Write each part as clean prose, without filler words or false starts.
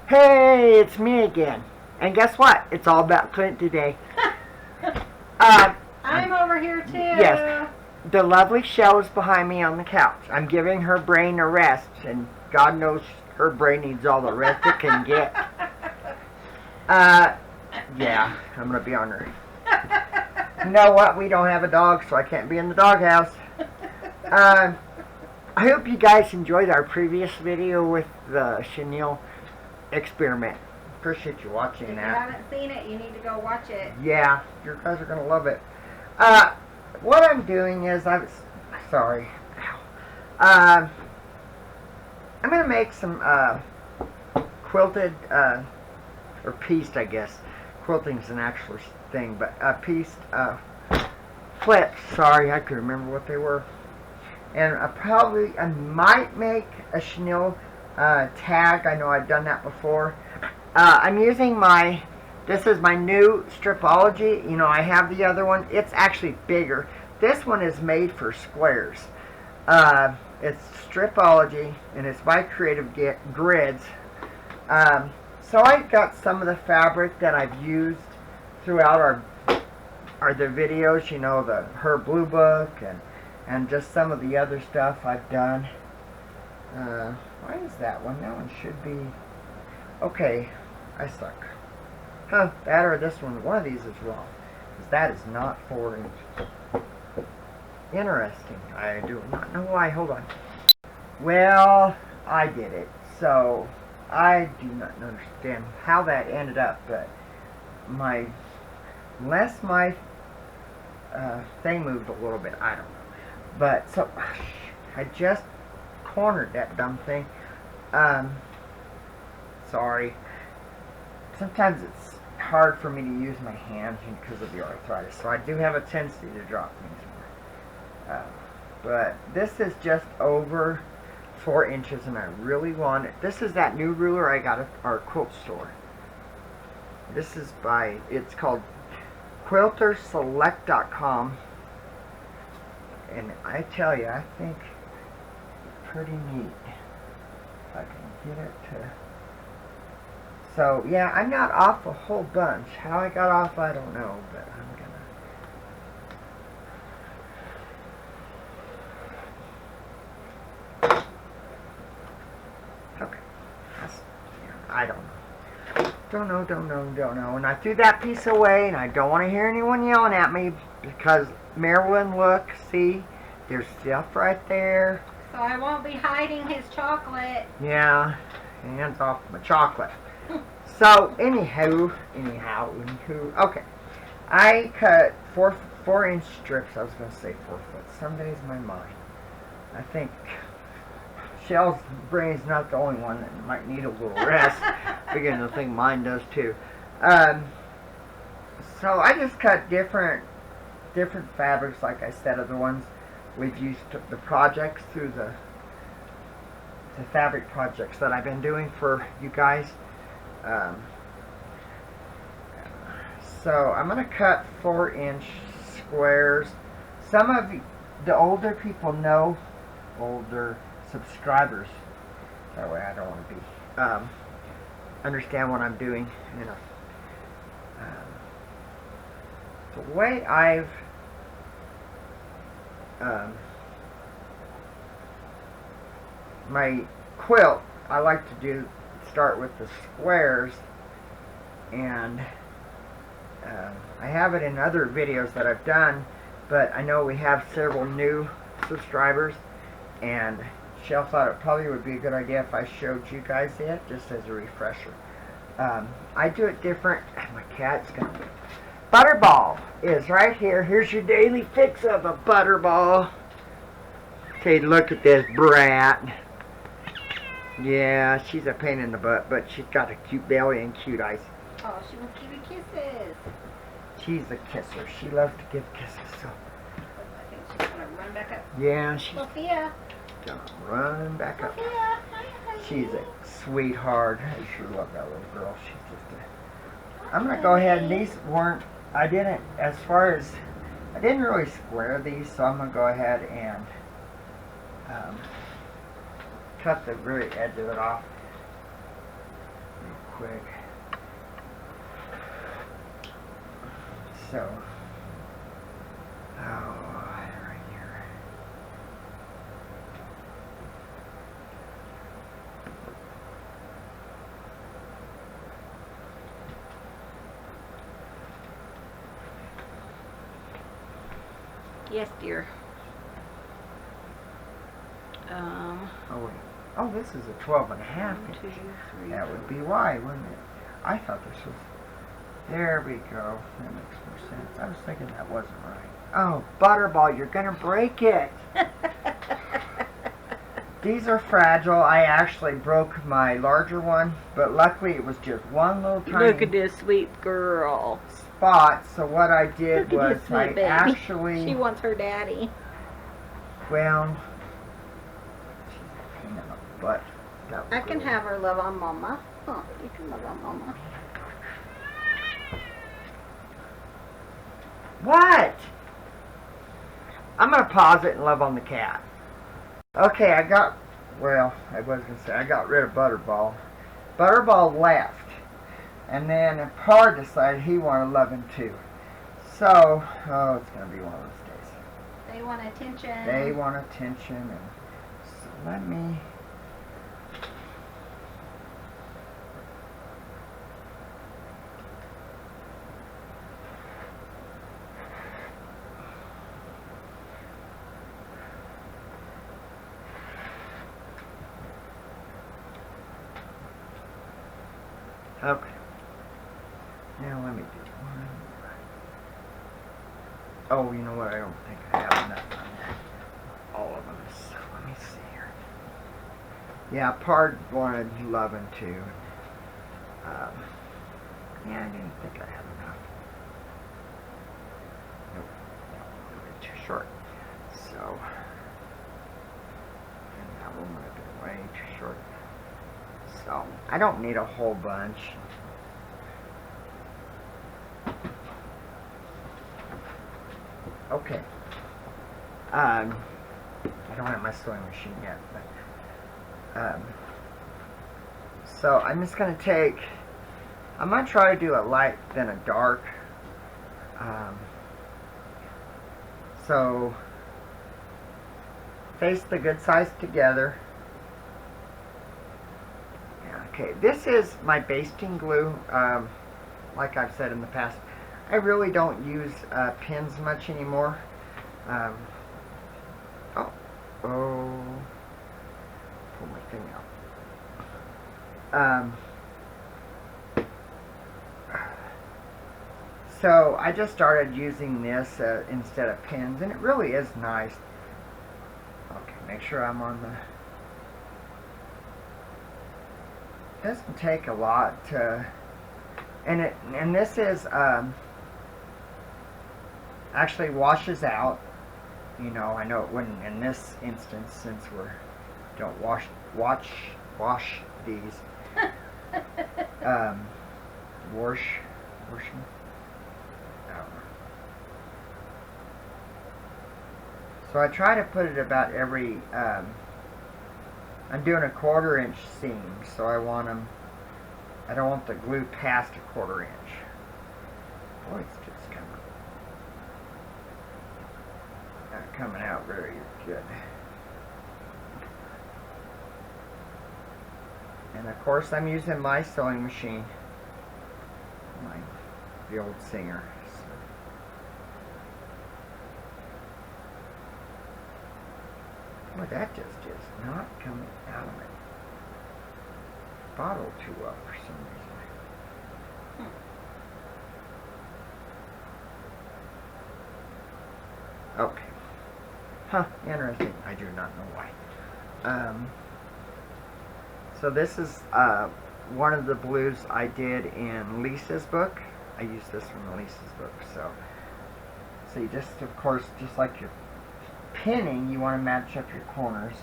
Hey, it's me again. And guess what? It's all about Clint today. I'm over here too. Yes. The lovely Shell is behind me on the couch. I'm giving her brain a rest, and God knows her brain needs all the rest it can get. Yeah, I'm going to be on her. You know what? We don't have a dog, so I can't be in the doghouse. I hope you guys enjoyed our previous video with the chenille experiment. Appreciate you watching that. If you haven't seen it, you need to go watch it. Yeah, you guys are going to love it. What I'm doing is I'm going to make some quilted, or pieced, I guess. Quilting's an actual thing, but pieced flips. Sorry, I couldn't remember what they were. And I might make a chenille tag. I know I've done that before. I'm using this is my new Stripology. You know, I have the other one. It's actually bigger. This one is made for squares. It's Stripology, and it's by Creative Grids. So I got some of the fabric that I've used throughout the videos. You know, her blue book and just some of the other stuff I've done. Why is that one? That one should be okay. I suck. Huh, that or this one. One of these is wrong. Because that is not 4 inches. Interesting. I do not know why. Hold on. Well, I did it. So, I do not understand how that ended up. But unless my thing moved a little bit. I don't know. But, so, I just cornered that dumb thing. Sorry. Sometimes it's hard for me to use my hands because of the arthritis, so I do have a tendency to drop things more. But this is just over 4 inches, and I really want it. This is that new ruler I got at our quilt store. This is it's called quilterselect.com, and I tell you, I think it's pretty neat. If I can get it to... So, yeah, I'm not off a whole bunch. How I got off, I don't know, but I'm gonna... Okay. I don't know. Don't know. And I threw that piece away, and I don't want to hear anyone yelling at me, because, Marilyn, look, see, there's stuff right there. So I won't be hiding his chocolate. Yeah, hands off my chocolate. So, anywho, okay. I cut 4-inch strips. I was going to say 4 foot. Some days my mind. I think Shell's brain's not the only one that might need a little rest. Beginning to think mine does too. So I just cut different fabrics, like I said, of the ones we've used the projects through the fabric projects that I've been doing for you guys. So I'm going to cut 4-inch squares. Some of the older people know, older subscribers, that way I don't want to be, understand what I'm doing. You know, the way I've my quilt, I like to start with the squares, and I have it in other videos that I've done, but I know we have several new subscribers, and Shell thought it probably would be a good idea if I showed you guys it, just as a refresher. I do it different. My cat's gonna be... Butterball is right here. Here's your daily fix of a butterball. Okay, look at this brat. Yeah, she's a pain in the butt, but she's got a cute belly and cute eyes. Oh, she wants to give you kisses. She's a kisser. She loves to give kisses. So. I think she's going to run back up. Yeah, she's Sophia. Gonna run back up. Sophia. Hi. She's a sweetheart. I sure love that little girl. She's just a... I'm going to go ahead, and these weren't... I didn't really square these, so I'm going to go ahead and cut the very edge of it off. quick. So, right here. Yes, dear. Oh wait. Oh, this is a 12.5 1, 2, inch. 3. That would be why, wouldn't it? I thought this was. There we go. That makes more sense. I was thinking that wasn't right. Oh, Butterball, you're gonna break it. These are fragile. I actually broke my larger one, but luckily it was just one little tiny Look at this sweet girl. spot. So what I did Look at was this sweet I baby. actually, She wants her daddy. well, she's a pain in the butt. That was I can really- have her love on Mama. Huh, you can love on Mama. What? I'm gonna pause it and love on the cat. Okay, I got rid of Butterball. Butterball left. And then Par decided he wanted loving too. So, it's gonna be one of those days. They want attention. They want attention, and so let me. Okay. Now let me do one. Oh, you know what? I don't think I have enough on there. All of them. So let me see here. Yeah, Pard wanted loving too. Yeah, I didn't think I had enough. Nope. That one would have been too short. So, and that one would have been way too short. So, I don't need a whole bunch. Okay. I don't have my sewing machine yet, but so I'm just gonna take. I'm gonna try to do a light then a dark. So face the good sides together. Okay, this is my basting glue. Like I've said in the past, I really don't use pins much anymore. Pull my thing out. So I just started using this instead of pins, and it really is nice. Okay, make sure I'm on the. It doesn't take a lot to, and this is actually washes out. You know, I know it wouldn't in this instance since we don't wash these. Wash them. So I try to put it about every. I'm doing a 1/4 inch seam, so I want them. I don't want the glue past a 1/4 inch. Boy, it's just coming out very good. And of course, I'm using my sewing machine, the old Singer. So. Boy, that just is not coming out of my bottle too well for some reason. Okay. Huh, interesting. I do not know why. So this is one of the blues I did in Lisa's book. I used this from Lisa's book. So you just, of course, just like your pinning, you want to match up your corners.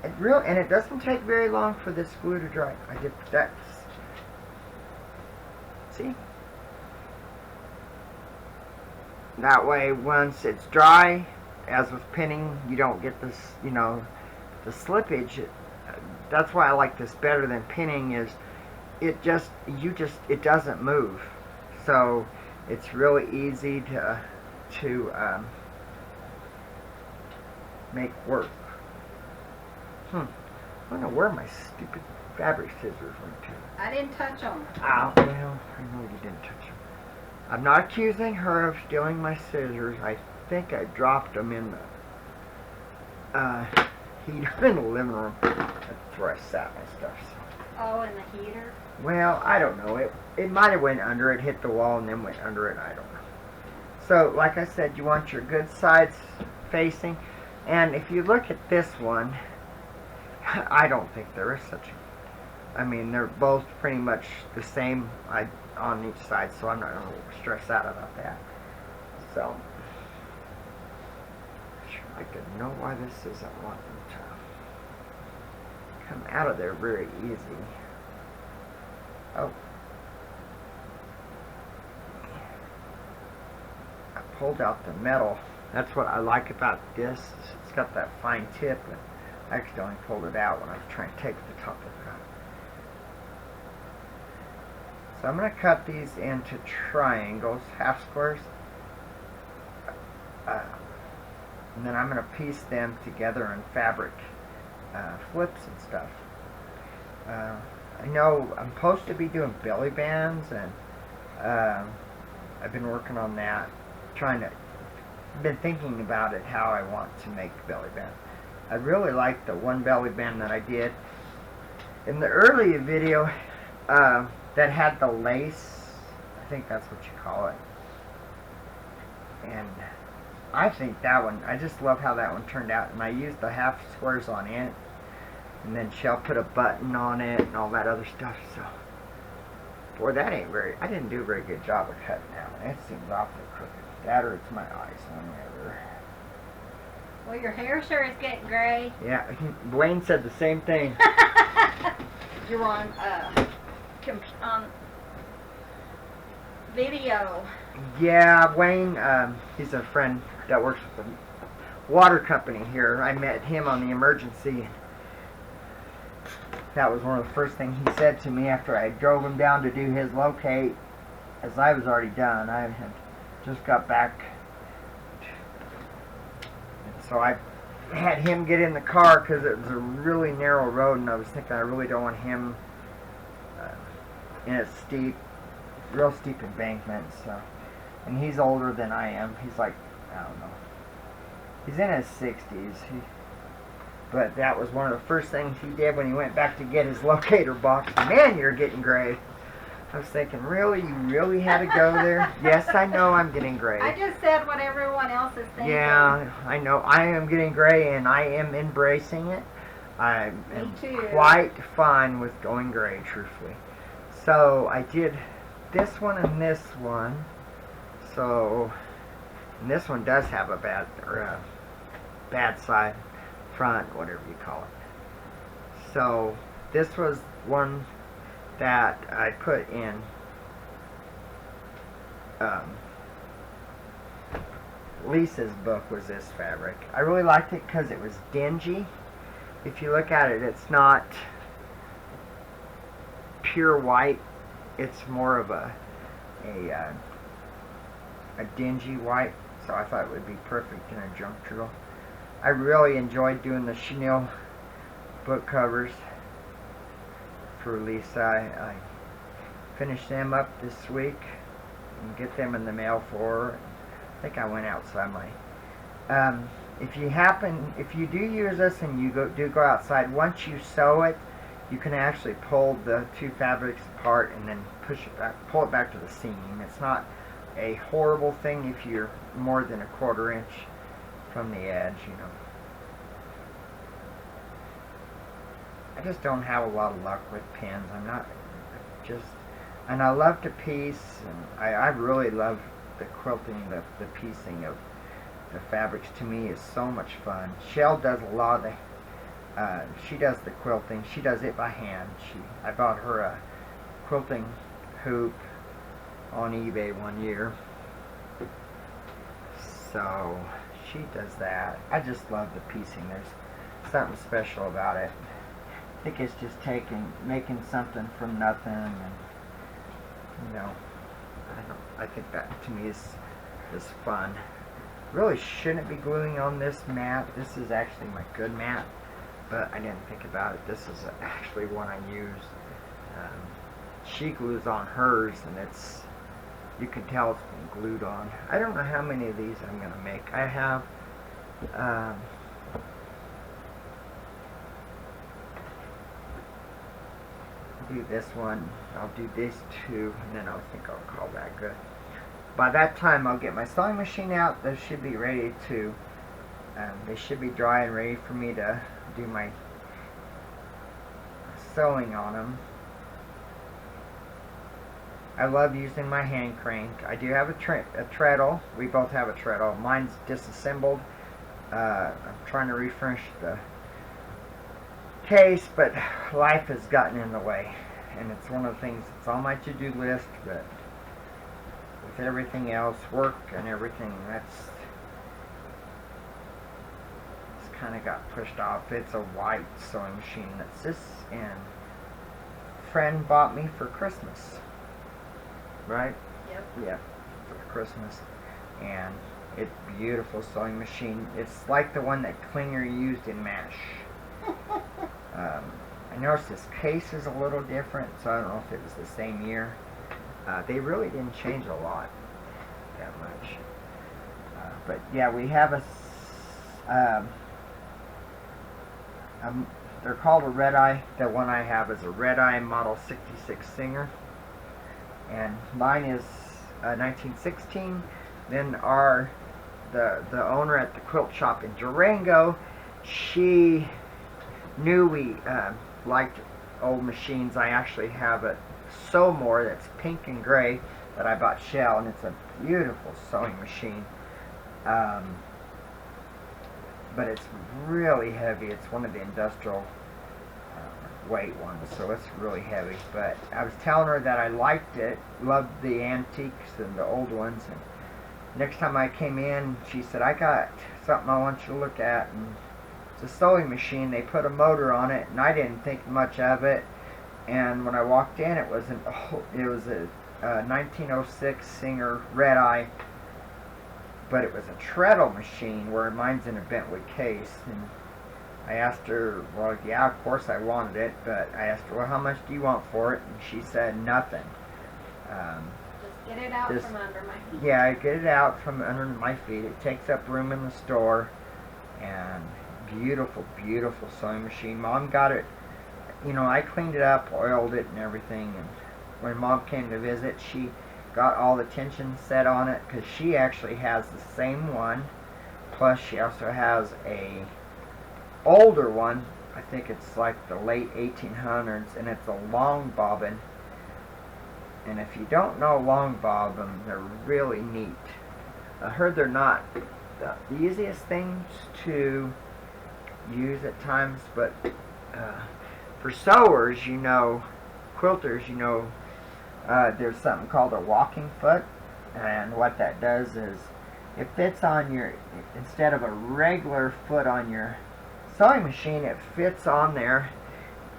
And it doesn't take very long for this glue to dry. I did that. See? That way, once it's dry, as with pinning, you don't get this, you know, the slippage. That's why I like this better than pinning. Is it it doesn't move, so it's really easy to make work. I don't know where my stupid fabric scissors went to. I didn't touch them. Oh, well, I know you didn't touch them. I'm not accusing her of stealing my scissors. I think I dropped them in the heater in the living room. That's where I sat my stuff. So. Oh, in the heater? Well, I don't know. It might have went under it, hit the wall, and then went under it. I don't know. So, like I said, you want your good sides facing. And if you look at this one, I don't think there is such a... I mean, they're both pretty much the same on each side, so I'm not going to stress out about that. So, I could know why this isn't wanting to come out of there very easy. Oh. I pulled out the metal. That's what I like about this. It's got that fine tip, and I accidentally pulled it out when I was trying to take the top of it out. So I'm going to cut these into triangles, half squares, and then I'm going to piece them together in fabric flips and stuff. I know I'm supposed to be doing belly bands, and I've been working on that, been thinking about it, how I want to make belly band. I really like the one belly band that I did in the early video that had the lace. I think that's what you call it. And I think that one, I just love how that one turned out. And I used the half squares on it. And then Shell put a button on it and all that other stuff. So, boy, that ain't I didn't do a very good job of cutting that one. It seems awfully crooked. That or it's my eyes, one or the other. Well, your hair sure is getting gray. Yeah, Wayne said the same thing. You're on video. Yeah, Wayne, he's a friend that works with the water company here. I met him on the emergency. That was one of the first things he said to me after I drove him down to do his locate, as I was already done. I had just got back. And so I had him get in the car because it was a really narrow road, and I was thinking I really don't want him in a real steep embankment. So, and he's older than I am. He's like, I don't know, he's in his 60s. But that was one of the first things he did when he went back to get his locator box. Man, you're getting gray. I was thinking, really? You really had to go there? Yes, I know I'm getting gray. I just said what everyone else is thinking. Yeah, I know. I am getting gray, and I am embracing it. I am quite fine with going gray, truthfully. So I did this one and this one. So, and this one does have a bad side, front, whatever you call it. So this was one that I put in Lisa's book, was this fabric. I really liked it because it was dingy. If you look at it, it's not pure white. It's more of a dingy white, so I thought it would be perfect in a junk drawer. I really enjoyed doing the chenille book covers for Lisa. I finished them up this week and get them in the mail for her. I think I went outside my... if you do use this and you do go outside, once you sew it, you can actually pull the two fabrics apart and then pull it back to the seam. It's not a horrible thing if you're more than a 1/4 inch from the edge, you know. I just don't have a lot of luck with pins. And I love to piece, and I really love the quilting, the piecing of the fabrics. To me is so much fun. Shell does a lot of the, she does the quilting. She does it by hand. I bought her a quilting hoop on eBay one year. So she does that. I just love the piecing. There's something special about it. I think it's just making something from nothing, and I think that to me is fun. Really shouldn't be gluing on this mat. This is actually my good mat, but I didn't think about it. This is actually one I use. She glues on hers, and you can tell it's been glued on. I don't know how many of these I'm going to make. I have do this one, I'll do these two, and then I think I'll call that good. By that time I'll get my sewing machine out. They should be ready to they should be dry and ready for me to do my sewing on them. I love using my hand crank. I do have a treadle. We both have a treadle. Mine's disassembled. I'm trying to refurnish the case, but life has gotten in the way, and it's one of the things that's on my to-do list, but with everything else, work and everything, it's kind of got pushed off. It's a white sewing machine that's this, and a friend bought me for Christmas, right? Yep. Yeah, for Christmas, and it's a beautiful sewing machine. It's like the one that Klinger used in MASH. I noticed this case is a little different, so I don't know if it was the same year. They really didn't change a lot that much. But yeah, we have they're called a red eye. The one I have is a red eye model 66 Singer, and mine is 1916. Then the owner at the quilt shop in Durango, she knew we liked old machines. I actually have a Sew More that's pink and gray that I bought Shell, and it's a beautiful sewing machine. But it's really heavy. It's one of the industrial weight ones, so it's really heavy. But I was telling her that I liked it, loved the antiques and the old ones, and next time I came in, she said, I got something I want you to look at, and it's a sewing machine. They put a motor on it, and I didn't think much of it. And when I walked in, it was a 1906 Singer red eye, but it was a treadle machine, where mine's in a Bentwood case. And I asked her, well, yeah, of course I wanted it, but I asked her, well, how much do you want for it? And she said nothing. Just get it out from under my feet. Yeah, I get it out from under my feet. It takes up room in the store, and beautiful, beautiful sewing machine. Mom got it. I cleaned it up, oiled it and everything, and when Mom came to visit, she got all the tension set on it, because she actually has the same one, plus she also has a older one. I think it's like the late 1800s, and it's a long bobbin, and if you don't know long bobbin, they're really neat. I heard they're not the easiest things to use at times, but for sewers, quilters, there's something called a walking foot, and what that does is it fits on instead of a regular foot on your sewing machine, it fits on there,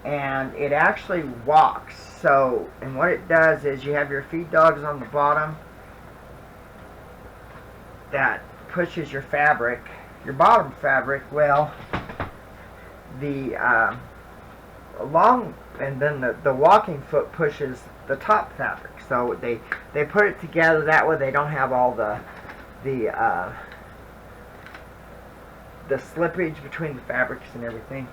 and it actually walks. So, and what it does is you have your feed dogs on the bottom that pushes your fabric, your bottom fabric, well, and then the walking foot pushes the top fabric. So they put it together that way. They don't have all the slippage between the fabrics and everything.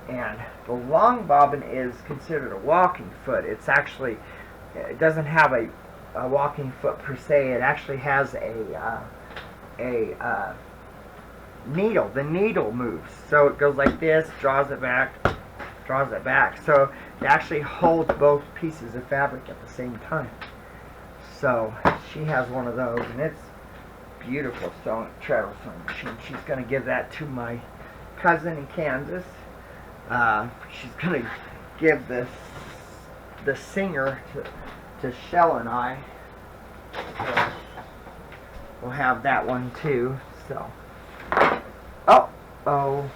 And the long bobbin is considered a walking foot. It's actually, it doesn't have a walking foot per se. It actually has a needle. The needle moves, so it goes like this, draws it back. So it actually holds both pieces of fabric at the same time. So she has one of those, and it's beautiful treadle sewing machine. She's going to give that to my cousin in Kansas. She's going to give the Singer to Shell and I. So will have that one too. So, oh,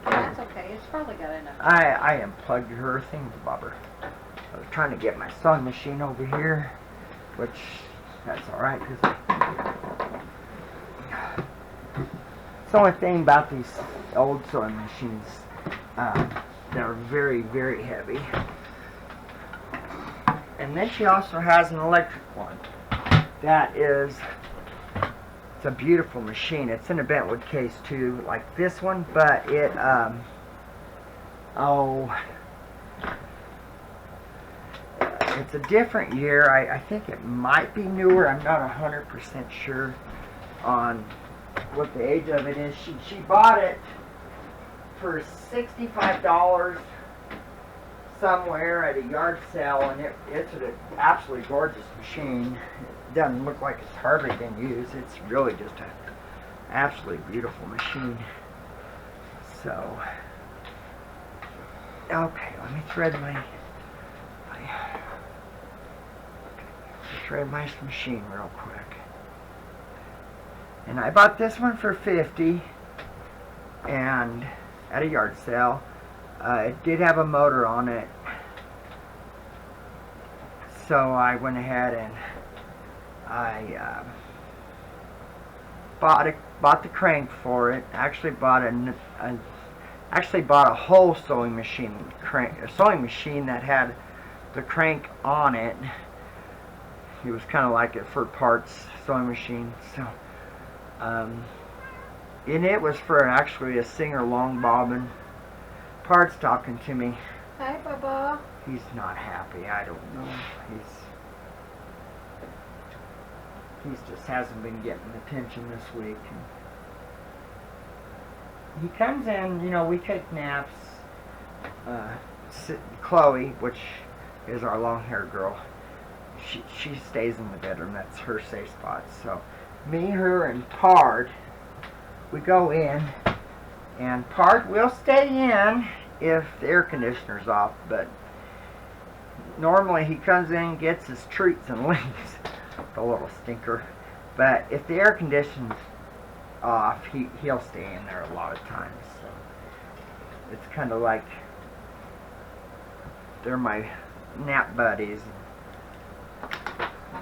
That's okay. It's probably got enough. I unplugged her thingamabobber. I was trying to get my sewing machine over here, which that's all right. Cause it's the only thing about these old sewing machines, they're very, very heavy. And then she also has an electric one. That is, it's a beautiful machine. It's in a bentwood case too, like this one, but it, it's a different year. I think it might be newer. I'm not 100% sure on what the age of it is. She bought it for $65 somewhere at a yard sale, and it's an absolutely gorgeous machine. It doesn't look like it's hardly been used. It's really just an absolutely beautiful machine. So, okay, let me thread my machine real quick. And I bought this one for $50, and at a yard sale. It did have a motor on it, so I went ahead and I bought the crank for it. Actually bought a whole sewing machine that had the crank on it. It was kind of like a for parts sewing machine. So, and it was for actually a Singer long bobbin. Part's talking to me. Hi, Baba. He's not happy. I don't know. He's just hasn't been getting attention this week. He comes in, we take naps. Chloe, which is our long-haired girl, she stays in the bedroom. That's her safe spot. So, me, her, and Pard, we go in. And Pard will stay in if the air conditioner's off, but normally he comes in, gets his treats, and leaves. The little stinker. But if the air conditioner's off, he'll stay in there a lot of times. So it's kind of like they're my nap buddies.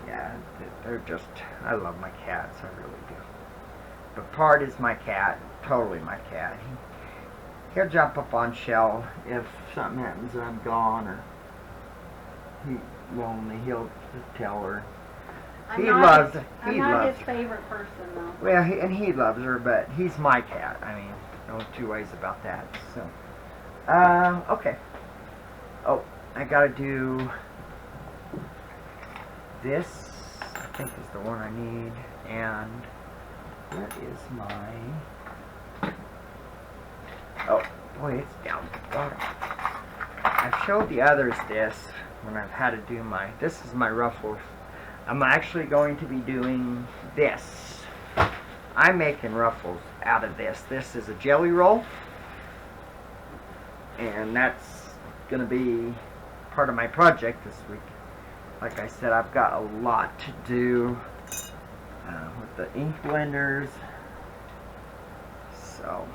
Yeah, they're just, I love my cats, I really do. But Pard is my cat, totally my cat. He'll jump up on Shell if something happens and I'm gone, or he's lonely. He'll just tell her. I'm not his favorite person, though. Well, he loves her, but he's my cat. I mean, no two ways about that. So, okay. Oh, I gotta do this. I think is the one I need, and where is my... Oh, boy, it's down at the bottom. I've showed the others this when I've had to do this is my ruffle. I'm actually going to be doing this. I'm making ruffles out of this. This is a jelly roll, and that's going to be part of my project this week. Like I said, I've got a lot to do with the ink blenders. So,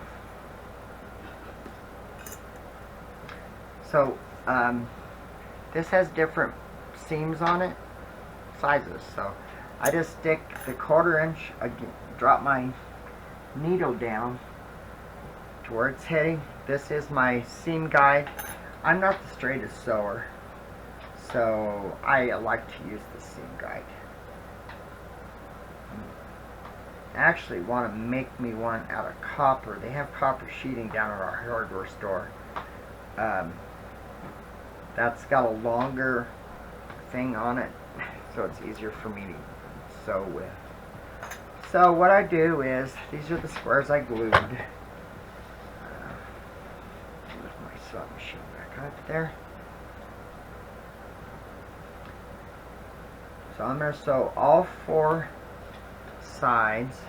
this has different seams on it, sizes. So, I just stick the 1/4 inch, drop my needle down to where it's heading. This is my seam guide. I'm not the straightest sewer, so I like to use the seam guide. I actually want to make me one out of copper. They have copper sheeting down at our hardware store. That's got a longer thing on it, so it's easier for me to sew with. So what I do is, these are the squares I glued. With my sewing machine back up there. So I'm going to sew all 4 sides.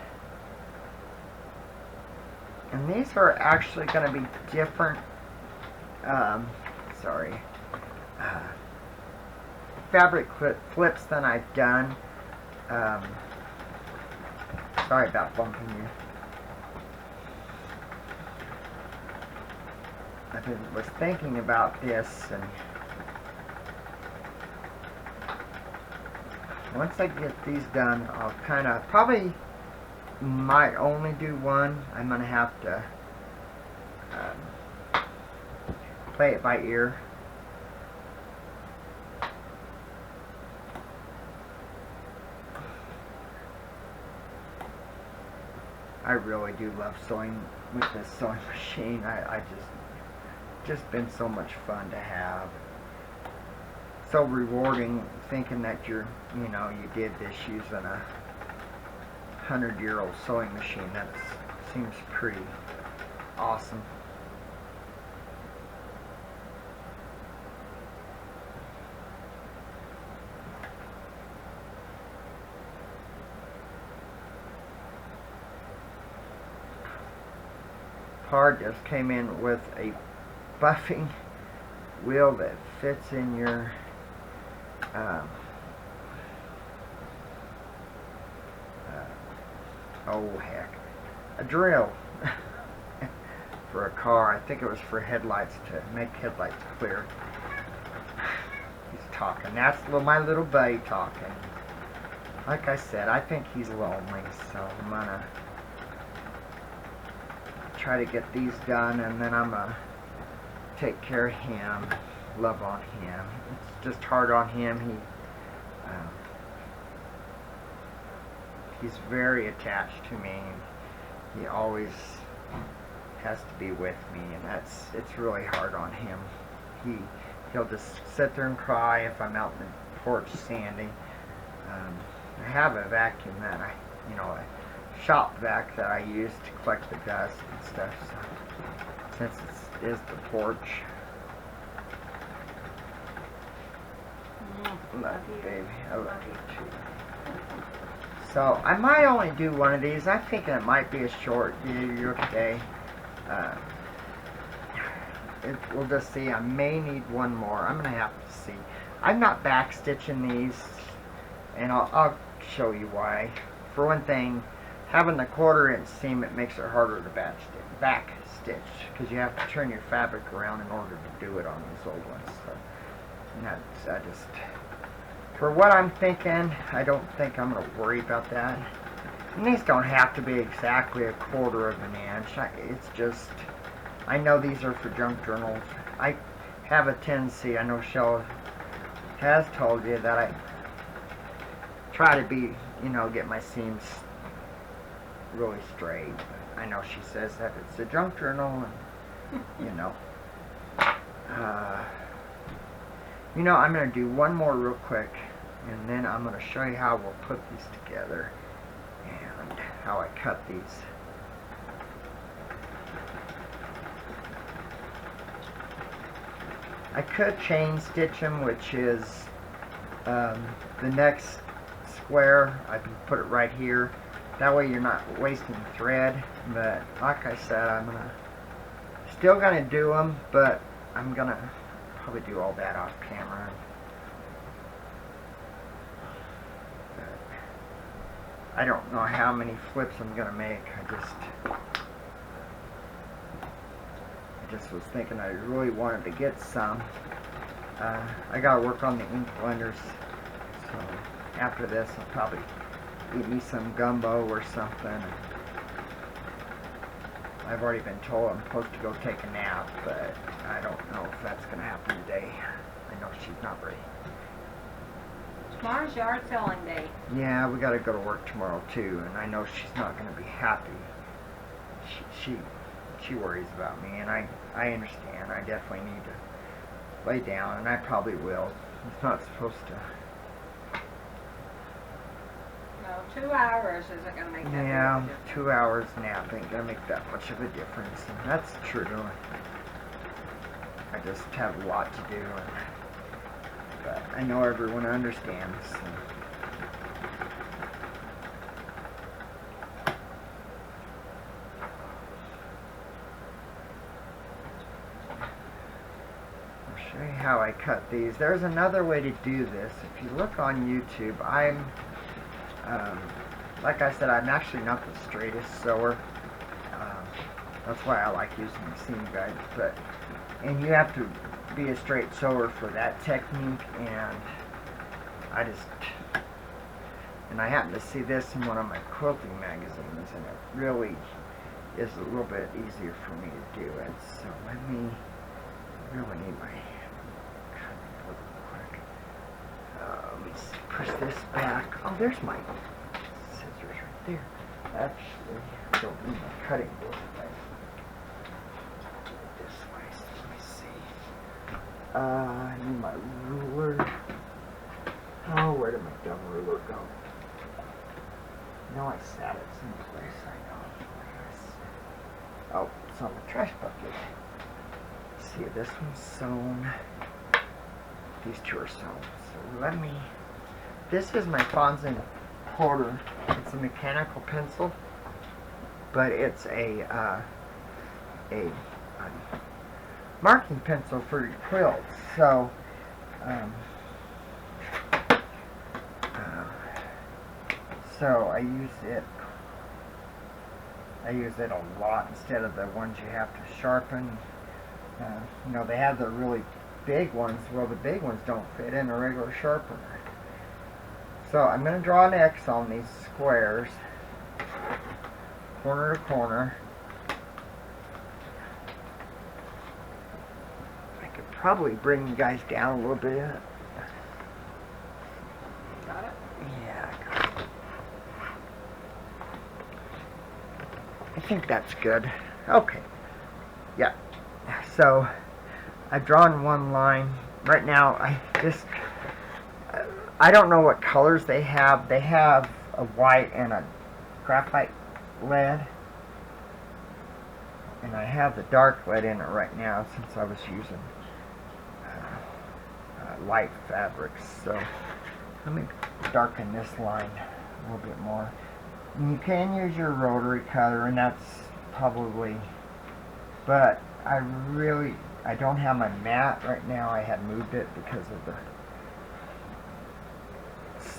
And these are actually going to be different, fabric flips than I've done. Sorry about bumping you. Was thinking about this, and once I get these done, I'll kind of probably might only do one. I'm gonna have to play it by ear. I really do love sewing with this sewing machine. I just been so much fun to have. So rewarding thinking that you did this using a 100-year-old sewing machine. That seems pretty awesome. Card just came in with a buffing wheel that fits in your oh heck, a drill for a car. I think it was for headlights, to make headlights clear. He's talking. That's my little buddy talking. Like I said, I think he's lonely, so I'm gonna try to get these done, and then I'm gonna take care of him, love on him. It's just hard on him. He's very attached to me. He always has to be with me, and it's really hard on him. He'll just sit there and cry if I'm out in the porch sanding. I have a vacuum that a shop vac that I use to collect the dust and stuff. So since it is the porch. Love you, baby. I love you too. So I might only do one of these. I'm thinking it might be a short video today. We'll just see. I may need one more. I'm gonna have to see. I'm not back stitching these, and I'll show you why. For one thing, having the 1/4-inch seam, it makes it harder to back stitch because you have to turn your fabric around in order to do it on these old ones. So, and I just, for what I'm thinking, I don't think I'm going to worry about that. And these don't have to be exactly a 1/4 of an inch. It's just, I know these are for junk journals. I have a tendency, I know Shell has told you that I try to be, get my seams really straight. I know she says that it's a junk journal, and I'm going to do one more real quick, and then I'm going to show you how we'll put these together and how I cut these. I could chain stitch them, which is the next square. I can put it right here. That way you're not wasting thread. But like I said, I'm still gonna do them, but I'm gonna probably do all that off camera. But I don't know how many flips I'm gonna make. I just was thinking I really wanted to get some. I gotta work on the ink blenders, so after this I'll probably eat me some gumbo or something. I've already been told I'm supposed to go take a nap, but I don't know if that's gonna happen today. I know she's not ready. Tomorrow's yard selling day. Yeah, we gotta go to work tomorrow too, and I know she's not gonna be happy. She worries about me, and I understand. I definitely need to lay down, and I probably will. It's not supposed to. No, 2 hours isn't going to make that big Yeah, of a difference. 2 hours nap ain't gonna make that much of a difference, and that's true. I just have a lot to do, but I know everyone understands. Show you how I cut these. There's another way to do this. If you look on YouTube, I'm like I said, I'm actually not the straightest sewer. That's why I like using the seam guide. And you have to be a straight sewer for that technique. And I happened to see this in one of my quilting magazines, and it really is a little bit easier for me to do it. So I really need my cutting board real quick. Let me push this back. Oh, there's my scissors right there. Actually, I don't need my cutting board. This way, so let me see. I need my ruler. Oh, where did my dumb ruler go? No, I sat it someplace, I know. Oh, it's on the trash bucket. See, this one's sewn. These two are sewn. So this is my Fonzin Porter. It's a mechanical pencil, but it's a marking pencil for your quilts. So, I use it a lot instead of the ones you have to sharpen. They have the really big ones. Well, the big ones don't fit in a regular sharpener. So I'm going to draw an X on these squares, corner to corner. I could probably bring you guys down a little bit. Got it? Yeah, I got it. I think that's good. Okay. Yeah. So I've drawn one line. Right now, I don't know what colors they have. They have a white and a graphite lead. And I have the dark lead in it right now since I was using light fabrics. So let me darken this line a little bit more. And you can use your rotary cutter, and that's probably, but I don't have my mat right now. I had moved it because of the,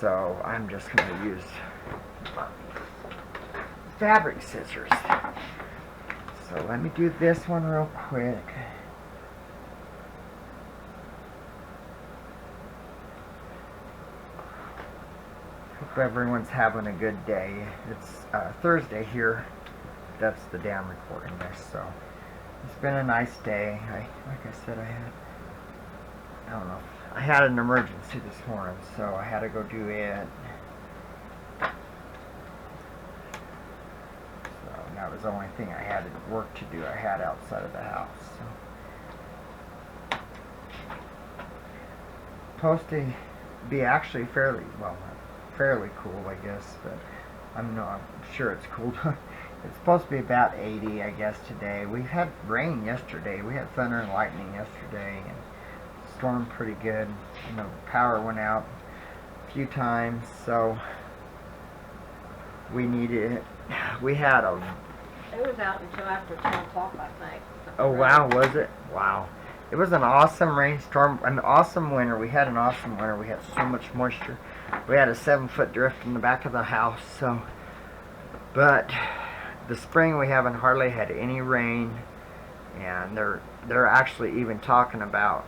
so I'm just going to use fabric scissors. So let me do this one real quick. Hope everyone's having a good day. It's Thursday here. That's the day I'm recording this. So it's been a nice day. Like I said, I don't know. I had an emergency this morning, so I had to go do it. So that was the only thing I had work to do. I had outside of the house. So supposed to be actually fairly cool, I guess, but I'm sure it's cool. It's supposed to be about 80, I guess, today. We had rain yesterday. We had thunder and lightning yesterday, and stormed pretty good. Power went out a few times, so we needed it. We had It was out until after 10 o'clock last night. Oh, wow, was it? Wow. It was an awesome rainstorm, an awesome winter. We had an awesome winter. We had so much moisture. We had a 7-foot drift in the back of the house, so, but the spring we haven't hardly had any rain, and they're actually even talking about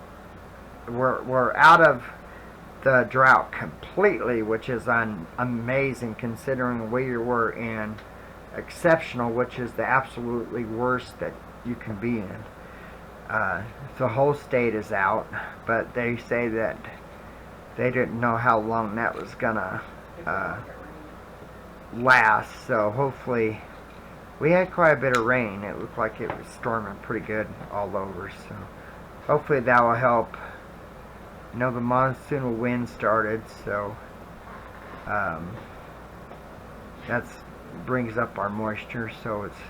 we're out of the drought completely, which is amazing considering we were in exceptional, which is the absolutely worst that you can be in. The whole state is out, but they say that they didn't know how long that was gonna last, so hopefully we had quite a bit of rain. It looked like it was storming pretty good all over, so hopefully that will help. The monsoonal wind started, so that brings up our moisture, so it's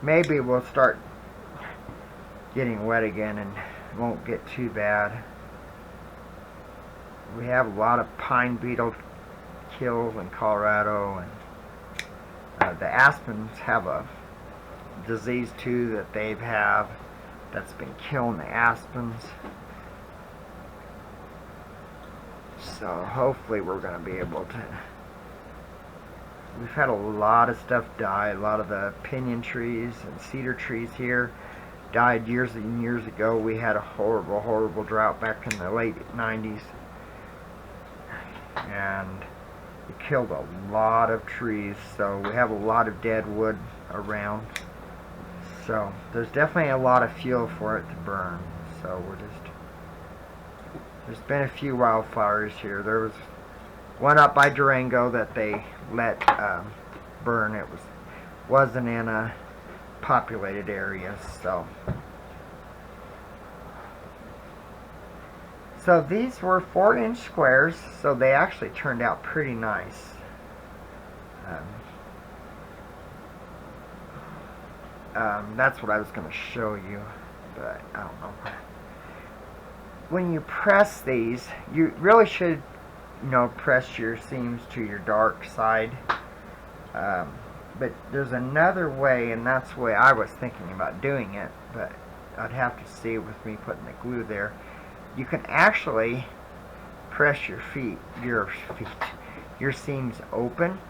maybe we'll start getting wet again and it won't get too bad. We have a lot of pine beetle kills in Colorado, and the aspens have a disease too that they have that's been killing the aspens. So hopefully we're going to be able to we've had a lot of stuff die. A lot of the pinyon trees and cedar trees here died years and years ago. We had a horrible, horrible drought back in the late 90s. And it killed a lot of trees. So we have a lot of dead wood around. So there's definitely a lot of fuel for it to burn. So there's been a few wildfires here. There was one up by Durango that they let burn. It wasn't in a populated area. So these were 4-inch squares, so they actually turned out pretty nice. That's what I was going to show you, but I don't know. When you press these, you really should, press your seams to your dark side. But there's another way, and that's the way I was thinking about doing it, but I'd have to see with me putting the glue there. You can actually press your seams open,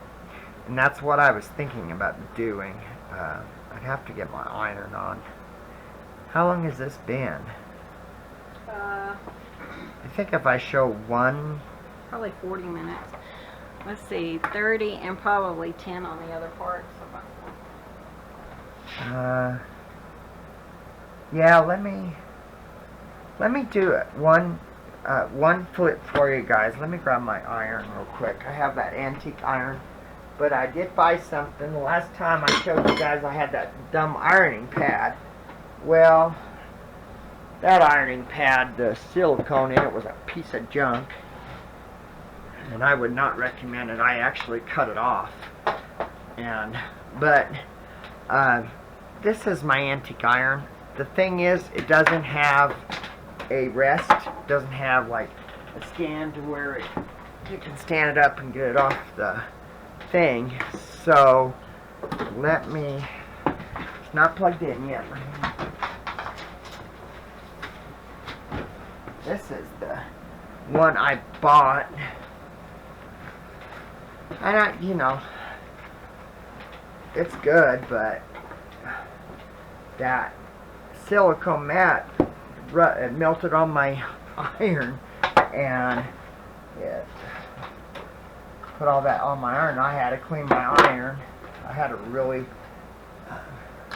and that's what I was thinking about doing. I'd have to get my iron on. How long has this been? I think if I show one... Probably 40 minutes. Let's see, 30 and probably 10 on the other parts. Yeah, let me do it. One flip for you guys. Let me grab my iron real quick. I have that antique iron. But I did buy something. The last time I showed you guys I had that dumb ironing pad. Well, that ironing pad, the silicone in it was a piece of junk. And I would not recommend it. I actually cut it off. But this is my antique iron. The thing is, it doesn't have a rest. It doesn't have like a stand to where you can stand it up and get it off the thing. So it's not plugged in yet. This is the one I bought, and it's good, but that silicone mat it melted on my iron, and it put all that on my iron. I had to clean my iron. I had to really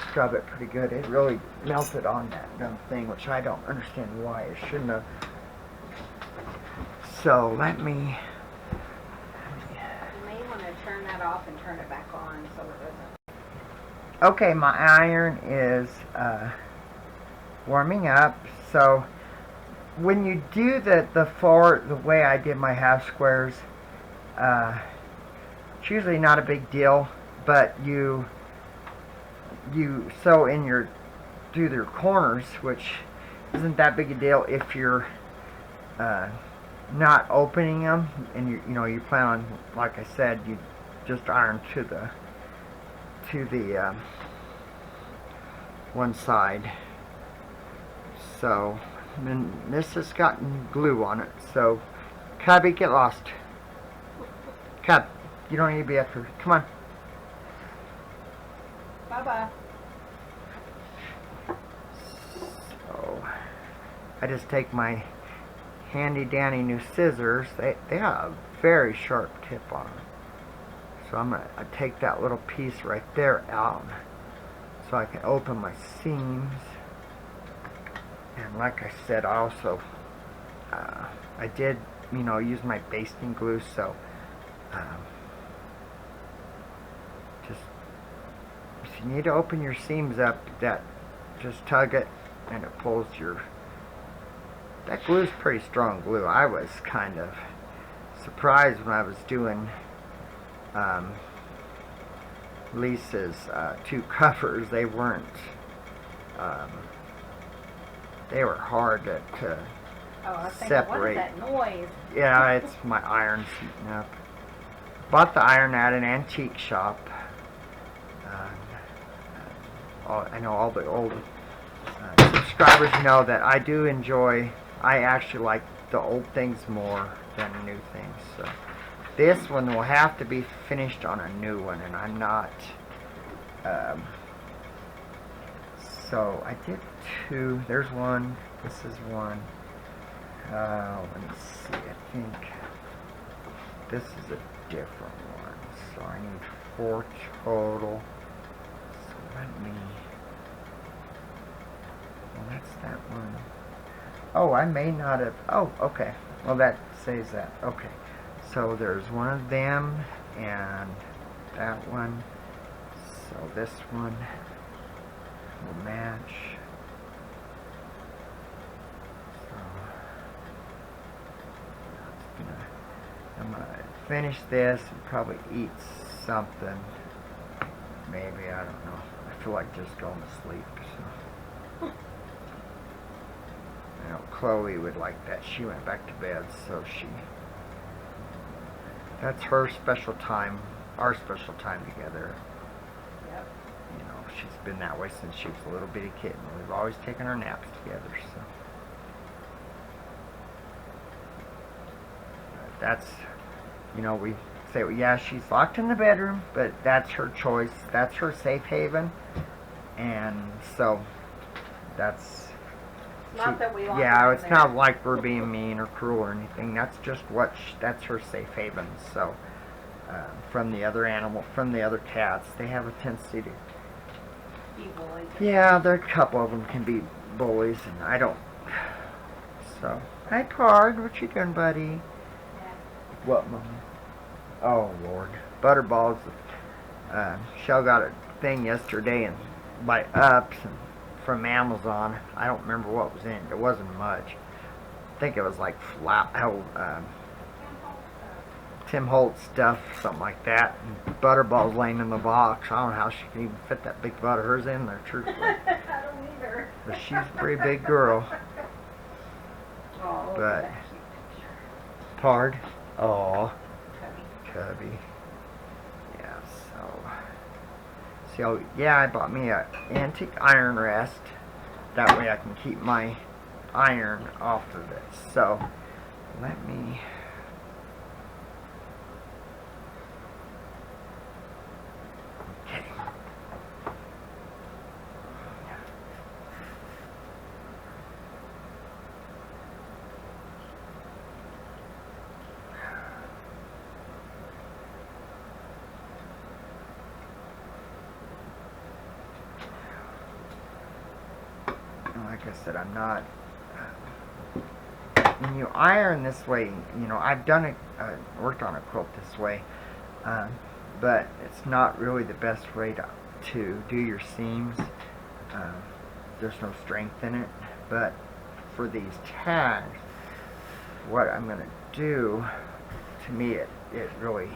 scrub it pretty good. It really melted on that dumb thing, which I don't understand why it shouldn't have. So let me... You may want to turn that off and turn it back on so it doesn't... Okay, my iron is warming up. So when you do the way I did my half squares, it's usually not a big deal, but you sew in through their corners, which isn't that big a deal if you're not opening them, and you plan on, like I said, you just iron to the one side. So then this has gotten glue on it. So Cubby, get lost. Cub, you don't need to be after. Come on. Bye-bye. So I just take my handy dandy new scissors. They have a very sharp tip on them. So I'm going to take that little piece right there out so I can open my seams. And like I said, I also I did use my basting glue, so just if you need to open your seams up, just tug it and it pulls that glue is pretty strong glue. I was kind of surprised when I was doing Lisa's 2 covers. They weren't they were hard to Oh, I was thinking, separate. what is that noise? Yeah, it's my iron heating up. Bought the iron at an antique shop. I know all the old subscribers know that I do enjoy. I actually like the old things more than the new things. So This one will have to be finished on a new one, and I'm not. So I did 2. There's one. This is one. Let me see. I think this is a different one. So I need 4 total. So let me. Well, that's that one. Oh, I may not have. Oh, okay. Well, that says that. Okay. So there's one of them and that one. So this one will match. So I'm gonna finish this and probably eat something. Maybe, I don't know. I feel like just going to sleep. So. You know, Chloe would like that. She went back to bed, so that's her special time, our special time together. Yep. You know, she's been that way since she was a little bitty kitten. We've always taken our naps together, so. That's, you know, we say, well, yeah, she's locked in the bedroom, but that's her choice. That's her safe haven. And so, that's... Not that we want yeah, it's not like we're being mean or cruel or anything. That's just that's her safe haven. So, from the other cats, they have a tendency to be bullies. Yeah, there are a couple of them can be bullies, and I don't. So, hi, Pard. What you doing, buddy? Yeah. What, Mom? Oh Lord, Butterballs. Shell got a thing yesterday and by Ups and from Amazon. I don't remember what was in it. It wasn't much. I think it was like Tim Holtz stuff, something like that. And Butterball's laying in the box. I don't know how she can even fit that big butt of hers in there, truthfully. I don't either. But she's a pretty big girl. Oh, But that cute picture. Pard. Aw. Cubby. Cubby. Yeah, so yeah, I bought me a antique iron rest. That way I can keep my iron off of it. So let me okay. Like I said, I'm not. When you iron this way, you know, I've done it, worked on a quilt this way, but it's not really the best way to do your seams. There's no strength in it. But for these tags, what I'm going to do, to me, it really,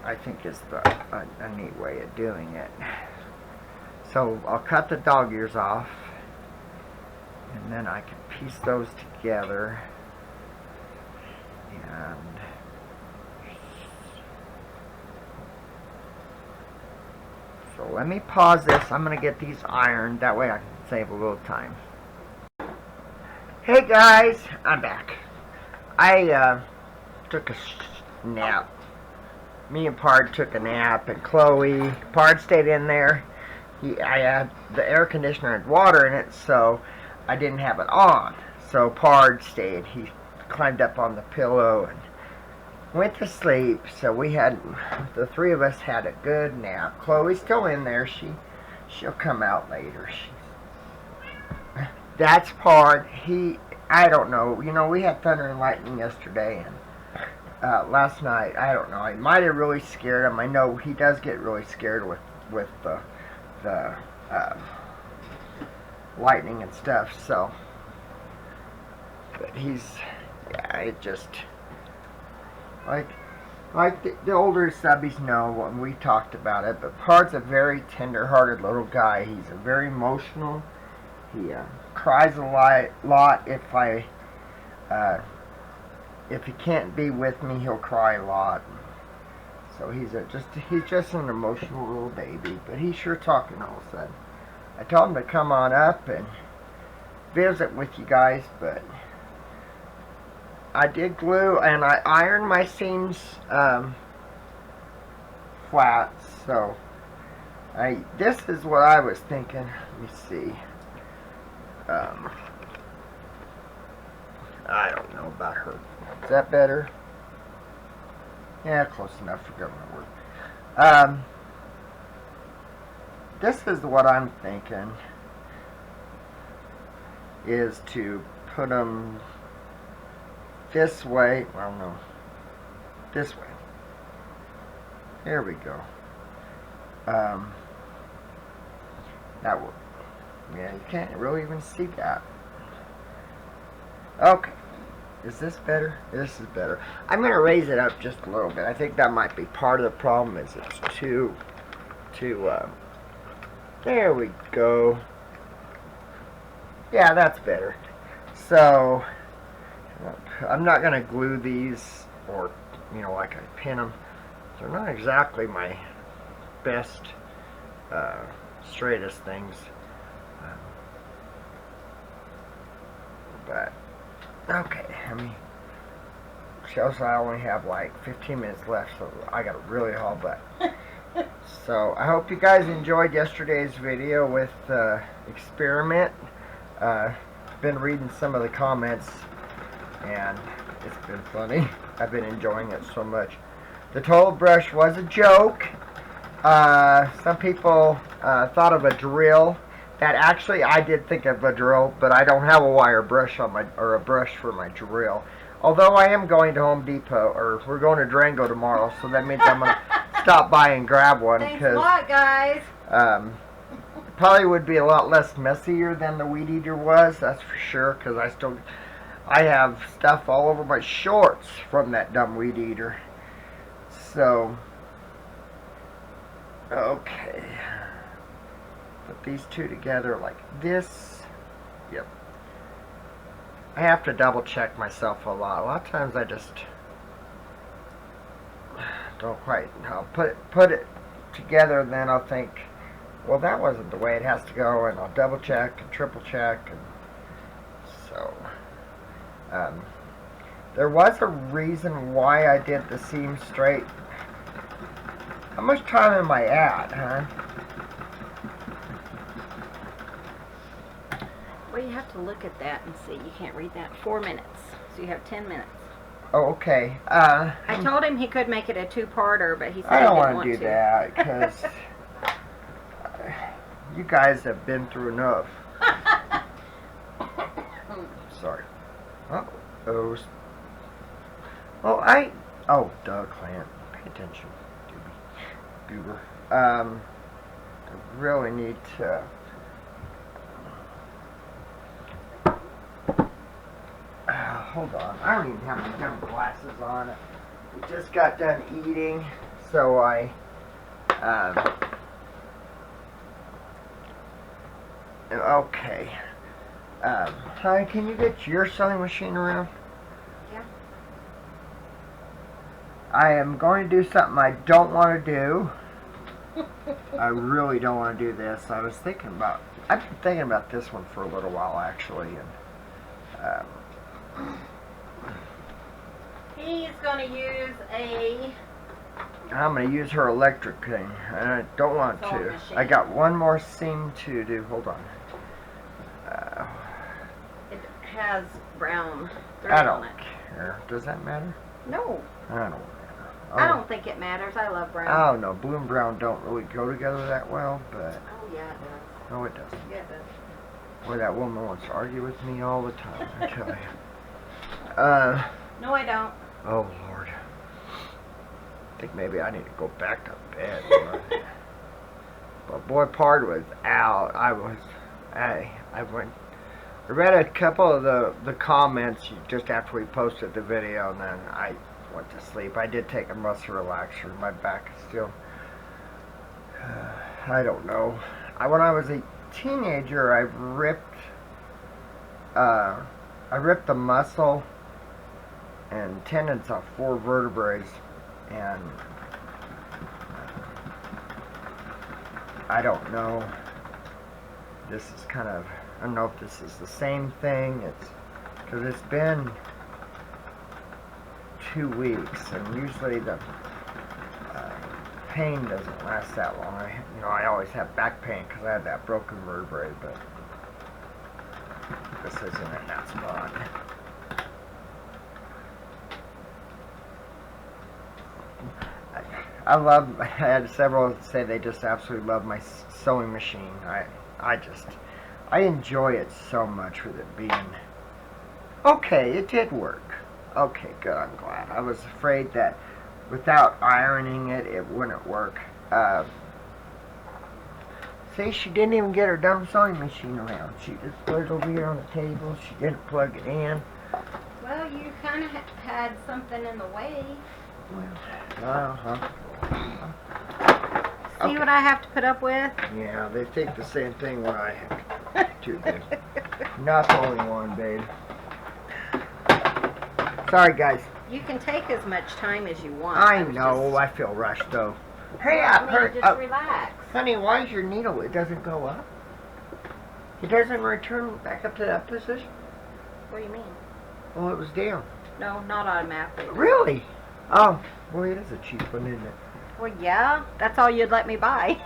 I think, is a neat way of doing it. So I'll cut the dog ears off. And then I can piece those together, and so let me pause this. I'm going to get these ironed, that way I can save a little time. Hey guys, I'm back. I took a nap. Me and Pard took a nap, and Chloe, Pard stayed in there. I had the air conditioner and water in it, so I didn't have it on. So Pard stayed. He climbed up on the pillow and went to sleep. So the three of us had a good nap. Chloe's still in there. She'll come out later. That's Pard. I don't know. You know, we had thunder and lightning yesterday, and last night, I don't know. It might have really scared him. I know he does get really scared with the lightning and stuff, so, but yeah, it just, like the older subbies know when we talked about it, but Pard's a very tender-hearted little guy. He's a very emotional. He cries a lot if he can't be with me, he'll cry a lot. So he's just an emotional little baby, but he's sure talking all of a sudden. I told him to come on up and visit with you guys, but I did glue, and I ironed my seams flat. So this is what I was thinking. Let me see. I don't know about her. Is that better? Yeah, close enough for government work. This is what I'm thinking, is to put them this way. Well, no, this way. There we go. That will. Yeah, you can't really even see that. Okay. Is this better? This is better. I'm going to raise it up just a little bit. I think that might be part of the problem, is it's too, there we go. Yeah, that's better. So, I'm not going to glue these, or, like I pin them. They're not exactly my best, straightest things. But, okay, shows I only have like 15 minutes left, so I got to really haul back. So, I hope you guys enjoyed yesterday's video with experiment. Been reading some of the comments, and it's been funny. I've been enjoying it so much. The total brush was a joke. Some people thought of a drill. That actually, I did think of a drill, but I don't have a wire brush on or a brush for my drill. Although I am going to Home Depot, or we're going to Durango tomorrow, so that means I'm going to stop by and grab one. Thanks a lot, guys. Probably would be a lot less messier than the weed eater was, that's for sure, because I have stuff all over my shorts from that dumb weed eater. So, okay. Put these two together like this. Yep. I have to double check myself a lot. A lot of times I just don't quite. I'll put it together, and then I'll think, well, that wasn't the way it has to go, and I'll double check and triple check, and so there was a reason why I did the seam straight. How much time am I at, huh? Well, you have to look at that and see. You can't read that. 4 minutes. So you have 10 minutes. Oh, okay. I told him he could make it a two-parter, but he said I don't he didn't want to do that, because you guys have been through enough. Sorry. Uh-oh. Oh, Doug Clant. Pay attention, Goober. I really need to... hold on. I don't even have my dumb glasses on. We just got done eating, so okay. Honey, can you get your sewing machine around? Yeah. I am going to do something I don't want to do. I really don't want to do this. I've been thinking about this one for a little while, actually, and he's going to use I'm going to use her electric thing, and I don't want to. Machine. I got one more seam to do. Hold on. It has brown thread I on don't it. care. Does that matter? No. I don't matter. I don't think it matters. I love brown. Oh, no. Blue and brown don't really go together that well, but... Oh, yeah, it does. No, it doesn't. Yeah, it does. Boy, that woman wants to argue with me all the time, I tell you. No, I don't. Oh, Lord. I think maybe I need to go back to bed. But boy, Pard was out. I read a couple of the comments just after we posted the video, and then I went to sleep. I did take a muscle relaxer. My back is still... I don't know. When I was a teenager, I ripped the muscle and tendons off 4 vertebrae, and I don't know. This is kind of, I don't know if this is the same thing. It's because it's been 2 weeks, and usually the pain doesn't last that long. I always have back pain because I had that broken vertebrae, but this isn't in that spot. I had several say they just absolutely love my sewing machine. I enjoy it so much with it being, okay, it did work. Okay, good, I'm glad. I was afraid that without ironing it, it wouldn't work. See, she didn't even get her dumb sewing machine around. She just put it over here on the table. She didn't plug it in. Well, you kind of had something in the way. See Okay. what I have to put up with? Yeah, they think the same thing when I have to do. Not the only one, babe. Sorry, guys. You can take as much time as you want. I know. I feel rushed, though. Hurry up. Just relax. Honey, why is your needle? It doesn't go up? It doesn't return back up to that position? What do you mean? Well, it was down. No, not automatically. Really? Oh, well, it is a cheap one, isn't it? Well, yeah. That's all you'd let me buy.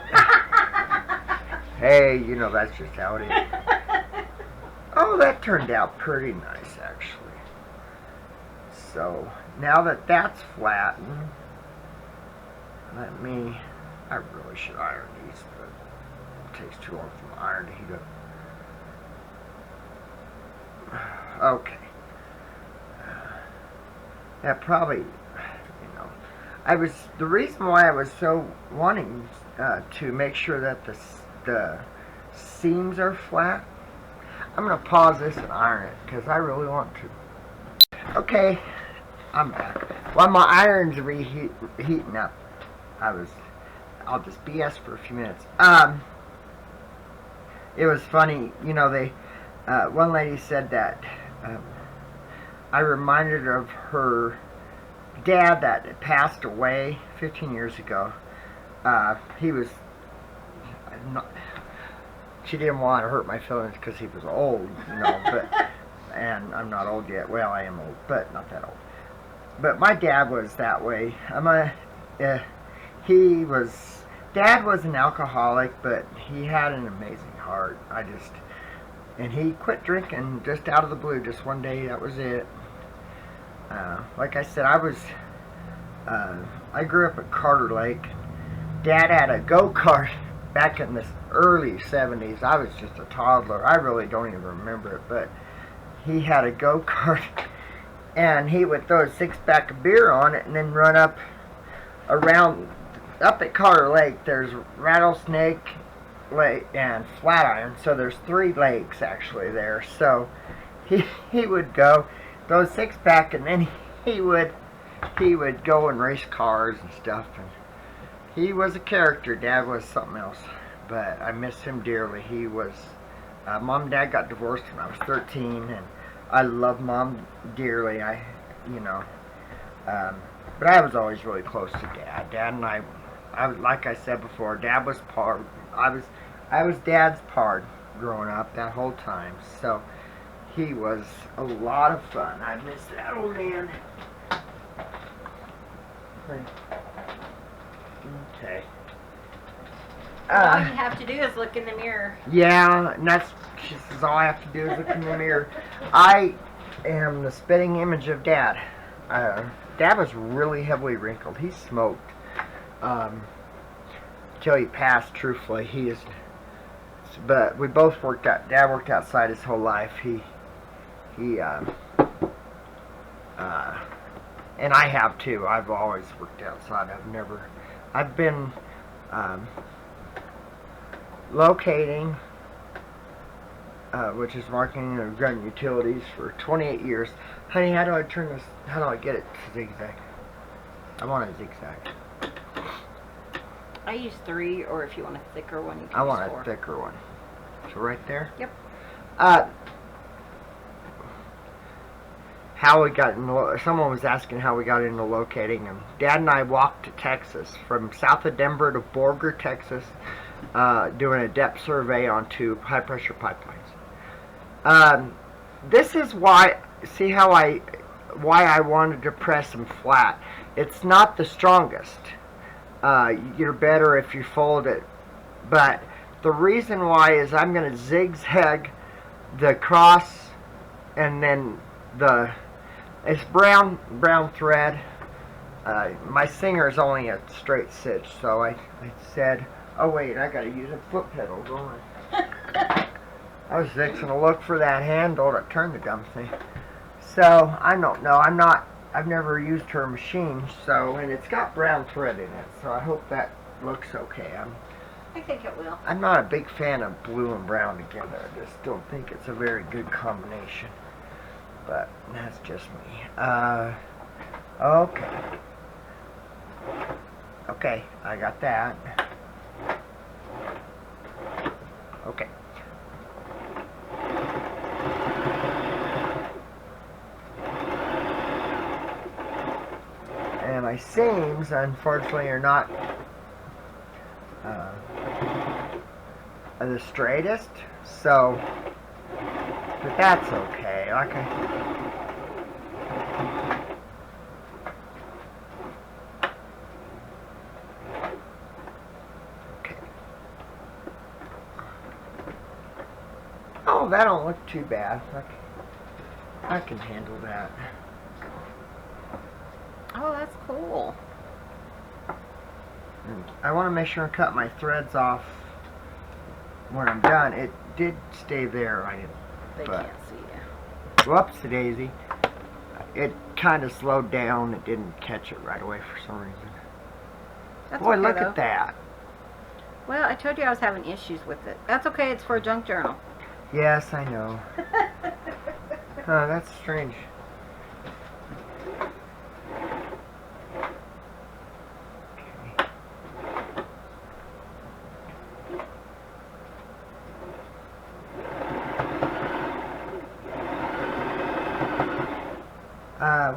Hey, that's just how it is. Oh, that turned out pretty nice, actually. So, now that that's flattened, I really should iron these, but it takes too long for the iron to heat up. Okay. That probably, the reason why I was so wanting to make sure that the seams are flat, I'm going to pause this and iron it, because I really want to. Okay, I'm back. While my iron's heating up, I'll just BS for a few minutes. It was funny, one lady said that I reminded her of her dad that had passed away 15 years ago. He was she didn't want to hurt my feelings because he was old, but and I'm not old yet. Well, I am old, but not that old. But my dad was that way. Dad was an alcoholic, but he had an amazing heart. And he quit drinking just out of the blue, just one day, that was it. Like I said, I grew up at Carter Lake. Dad had a go-kart back in the early 70s. I was just a toddler. I really don't even remember it, but he had a go-kart, and he would throw a 6-pack of beer on it and then run up at Carter Lake. There's Rattlesnake Lake and Flatiron, so there's 3 lakes actually there. So he would go throw a 6-pack, and then he would go and race cars and stuff. And he was a character. Dad was something else, but I miss him dearly. He was Mom and Dad got divorced when I was 13, and I love Mom dearly. But I was always really close to Dad. Dad and I was, like I said before, Dad was pard. I was Dad's pard growing up that whole time. So he was a lot of fun. I miss that old man. Okay. All you have to do is look in the mirror. Yeah, and that's just all I have to do is look in the mirror. I am the spitting image of Dad. Dad was really heavily wrinkled. He smoked till he passed. Truthfully, but we both worked out. Dad worked outside his whole life. And I have too. I've always worked outside. I've been locating, which is marketing and gun utilities, for 28 years. Honey, how do I turn this? How do I get it to zigzag? I want a zigzag. I use 3, or if you want a thicker one, you can I use want 4. a thicker one. So right there? Yep. How we got into, someone was asking how we got into locating, and Dad and I walked to Texas, from south of Denver to Borger, Texas, doing a depth survey onto high pressure pipelines. This is why, see how why I wanted to press them flat. It's not the strongest. You're better if you fold it. But the reason why is I'm going to zigzag the cross, and then it's brown thread. My singer is only a straight stitch, so I said, oh wait, I got to use a foot pedal, don't I? I was fixing to look for that handle to turn the dumb thing. So I don't know. I've never used her machine, so, and it's got brown thread in it, so I hope that looks okay. I think it will. I'm not a big fan of blue and brown together. I just don't think it's a very good combination. But that's just me. Okay. Okay, I got that. Okay. And my seams, unfortunately, are not the straightest, so, but that's okay. Okay. Okay. Oh, that don't look too bad. I can handle that. Oh, that's cool. And I want to make sure I cut my threads off when I'm done. It did stay there. They but, can't see you. Whoopsie daisy. It kind of slowed down. It didn't catch it right away for some reason. That's Boy, okay, look though. at that. Well, I told you I was having issues with it. That's okay. It's for a junk journal. Yes, I know. Oh, that's strange.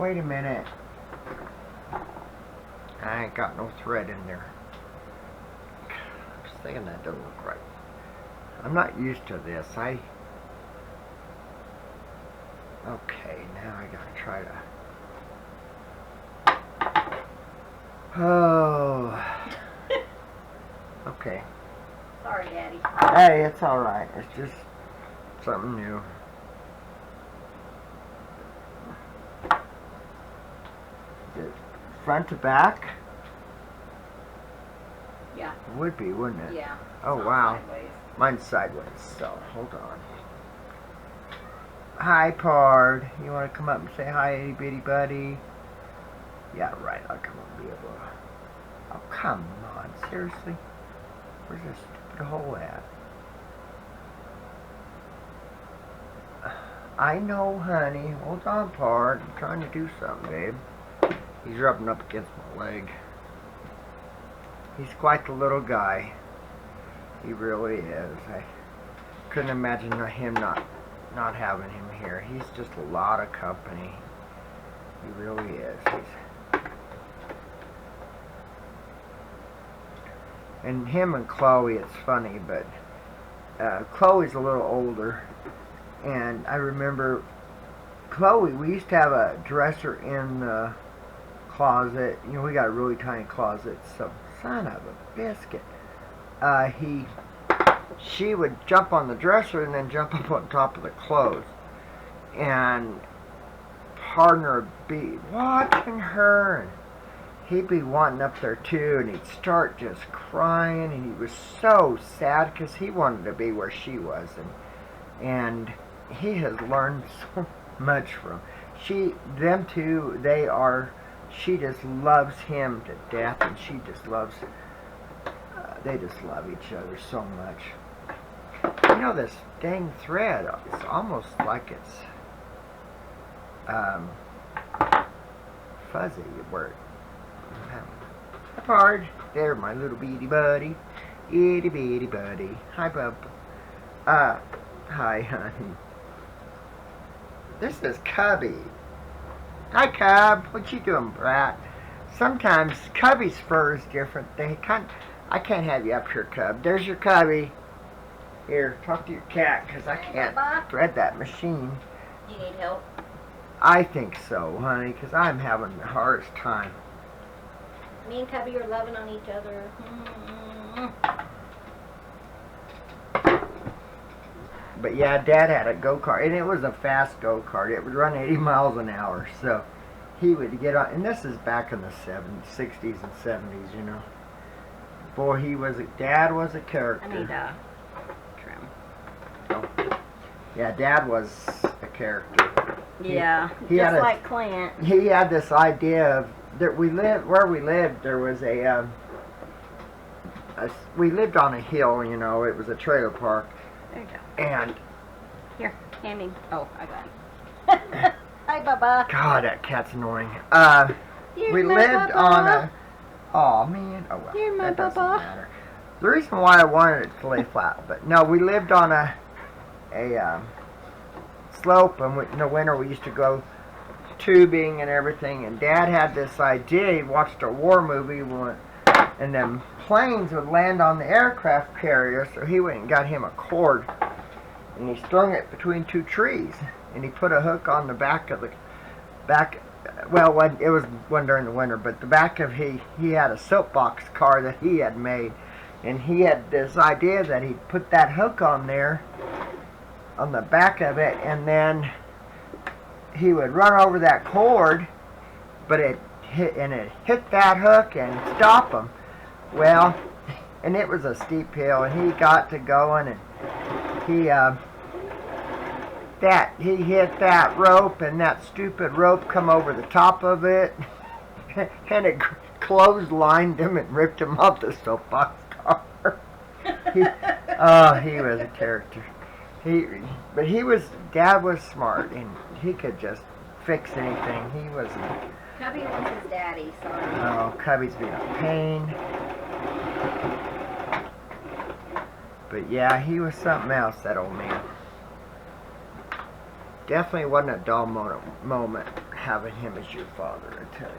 Wait a minute. I ain't got no thread in there. I was thinking that doesn't look right. I'm not used to this. Okay, now I gotta try to... Oh. Okay. Sorry, Daddy. Hey, it's alright. It's just something new. Front to back? Yeah. It would be, wouldn't it? Yeah. Oh, It's wow. sideways. Mine's sideways, so hold on. Hi, Pard. You want to come up and say hi, itty bitty buddy? Yeah, right. I'll come up and be able to... Oh, come on. Seriously? Where's this stupid hole at? I know, honey. Hold on, Pard. I'm trying to do something, babe. He's rubbing up against my leg. He's quite the little guy. He really is. I couldn't imagine him not having him here. He's just a lot of company. He really is. And him and Chloe, it's funny, but Chloe's a little older. And I remember Chloe, we used to have a dresser in the closet. You know, we got a really tiny closet. So, son of a biscuit. She would jump on the dresser and then jump up on top of the clothes. And partner would be watching her, and he'd be wanting up there too, and he'd start just crying, and he was so sad because he wanted to be where she was, and he has learned so much from them two. She just loves him to death, and she just loves. They just love each other so much. You know, this dang thread, it's almost like it's fuzzy word. Hard. There, my little beady buddy. Itty bitty buddy. Hi, bub. Hi, honey. This is Cubby. Hi, Cub. What you doing, brat? Sometimes Cubby's fur is different. I can't have you up here, Cub. There's your Cubby. Here, talk to your cat, because I can't thread that machine. You need help? I think so, honey, because I'm having the hardest time. Me and Cubby are loving on each other. But yeah, Dad had a go-kart, and it was a fast go-kart. It would run 80 miles an hour, so he would get on, and this is back in the 70s, 60s and 70s, you know. Boy, Dad was a character. I need trim. Oh. Yeah, Dad was a character. Yeah, he just had like Clint. He had this idea of that where we lived, there was we lived on a hill, you know. It was a trailer park. There you go. And here, hand me. Oh, I got it. Hi, Bubba. God, that cat's annoying. Here's we my lived Bubba. on a. Oh man. Oh well. Here, my that doesn't Bubba. matter. The reason why I wanted it to lay flat, but no, we lived on a slope, and in the winter we used to go tubing and everything. And Dad had this idea. He watched a war movie, and them planes would land on the aircraft carrier. So he went and got him a cord, and he strung it between two trees, and he put a hook on the back of the back. Well, it was one during the winter, but the back of he had a soapbox car that he had made, and he had this idea that he'd put that hook on there, on the back of it, and then he would run over that cord, but it hit that hook and stop him. Well, and it was a steep hill, and he got to going, and he hit that rope, and that stupid rope come over the top of it, and it clotheslined him and ripped him off the soapbox car. He was a character. Dad was smart, and he could just fix anything. He wasn't. Cubby wants his daddy, sorry. Oh, Cubby's being a pain. But yeah, he was something else, that old man. Definitely wasn't a dull moment having him as your father, I tell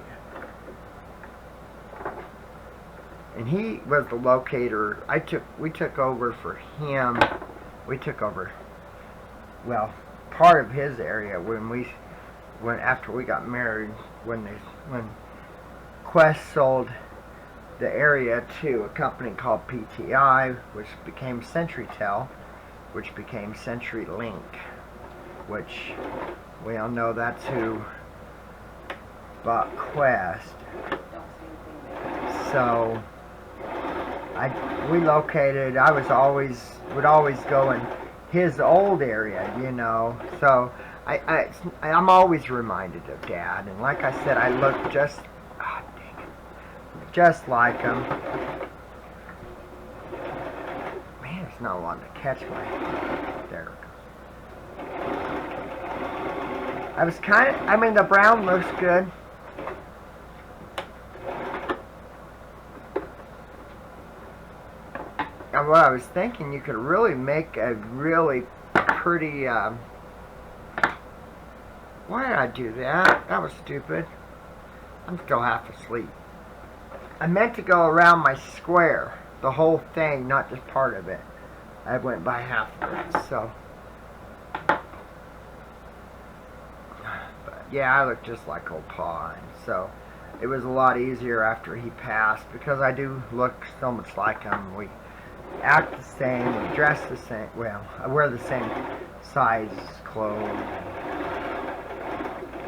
you. And he was the locator. We took over for him. We took over, well, part of his area after we got married, when Quest sold the area to a company called PTI, which became CenturyTel, which became CenturyLink, which we all know that's who bought Quest. So we located. I would always go in his old area, you know. So I'm always reminded of Dad, and like I said, I look just like him. Man, it's not wanting to catch my. There it goes. The brown looks good. And what I was thinking, you could really make a really pretty. Why did I do that? That was stupid. I'm still half asleep. I meant to go around my square, the whole thing, not just part of it. I went by half of it, so. But yeah, I look just like old Pa, and so it was a lot easier after he passed, because I do look so much like him. We act the same, we dress the same, well, I wear the same size clothes.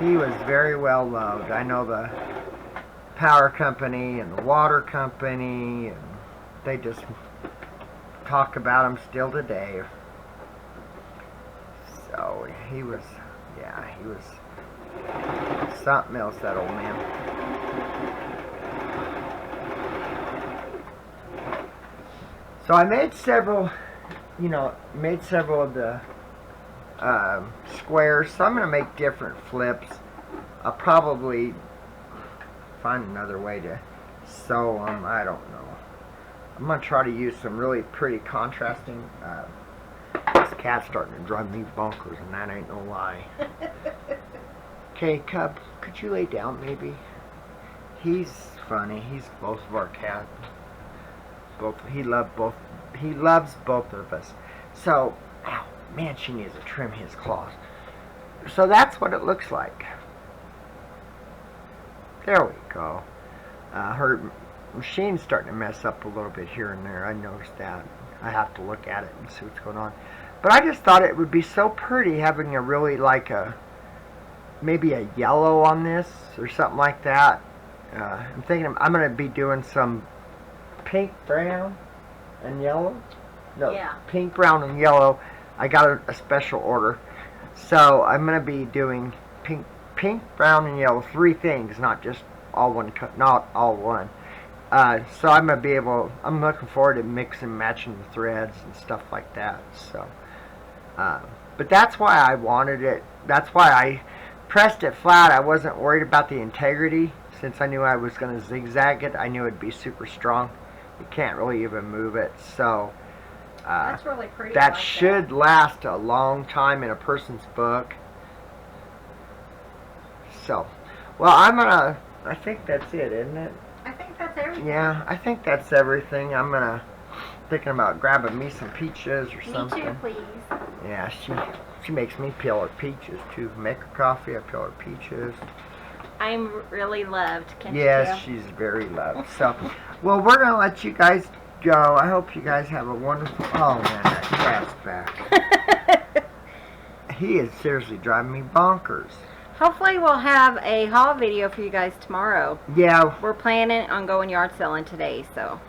He was very well loved. I know the power company and the water company, and they just talk about him still today. So he was something else, that old man. So I made several of the squares. So I'm going to make different flips. I'll probably find another way to sew them. I don't know. I'm going to try to use some really pretty contrasting. This cat's starting to drive me bonkers, and that ain't no lie. Okay, Cub, could you lay down maybe? He's funny. He's both of our cats. He loves both of us. So, ow, man, she needs to trim his claws. So that's what it looks like. There we go. Her machine's starting to mess up a little bit here and there. I noticed that. I have to look at it and see what's going on. But I just thought it would be so pretty having a really maybe a yellow on this or something like that. I'm thinking I'm going to be doing some pink, brown, and yellow. No, Yeah. pink, brown, and yellow. I got a special order. So I'm going to be doing pink, brown, and yellow. 3 things, not just all one, not all one. So I'm going to be able, I'm looking forward to mixing and matching the threads and stuff like that. So, but that's why I wanted it. That's why I pressed it flat. I wasn't worried about the integrity. Since I knew I was going to zigzag it, I knew it'd be super strong. You can't really even move it. So, That's really pretty. that like should last a long time in a person's book. So, well, I think that's it, isn't it? I think that's everything. Yeah, I think that's everything. Thinking about grabbing me some peaches or Me something. too, please. Yeah, she makes me peel her peaches too. Make her coffee, I peel her peaches. I'm really loved, can't you Yes, tell? she's very loved. So, well, we're gonna let you guys go. I hope you guys have a wonderful. Oh man, that cat's back. He is seriously driving me bonkers. Hopefully we'll have a haul video for you guys tomorrow. Yeah, We're planning on going yard selling today, so.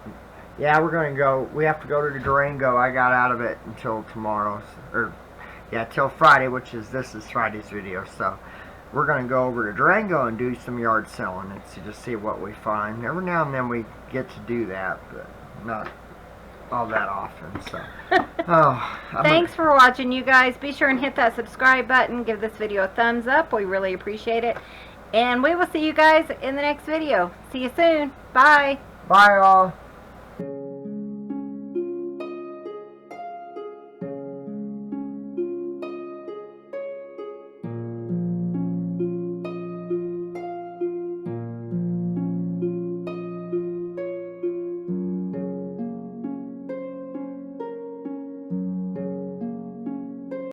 yeah, we're gonna go. We have to go to the Durango. I got out of it until tomorrow, till Friday, this is Friday's video. So we're gonna go over to Durango and do some yard selling and just see what we find. Every now and then we get to do that, but not all that often. So, Thanks for watching, you guys. Be sure and hit that subscribe button. Give this video a thumbs up. We really appreciate it. And we will see you guys in the next video. See you soon. Bye. Bye, all.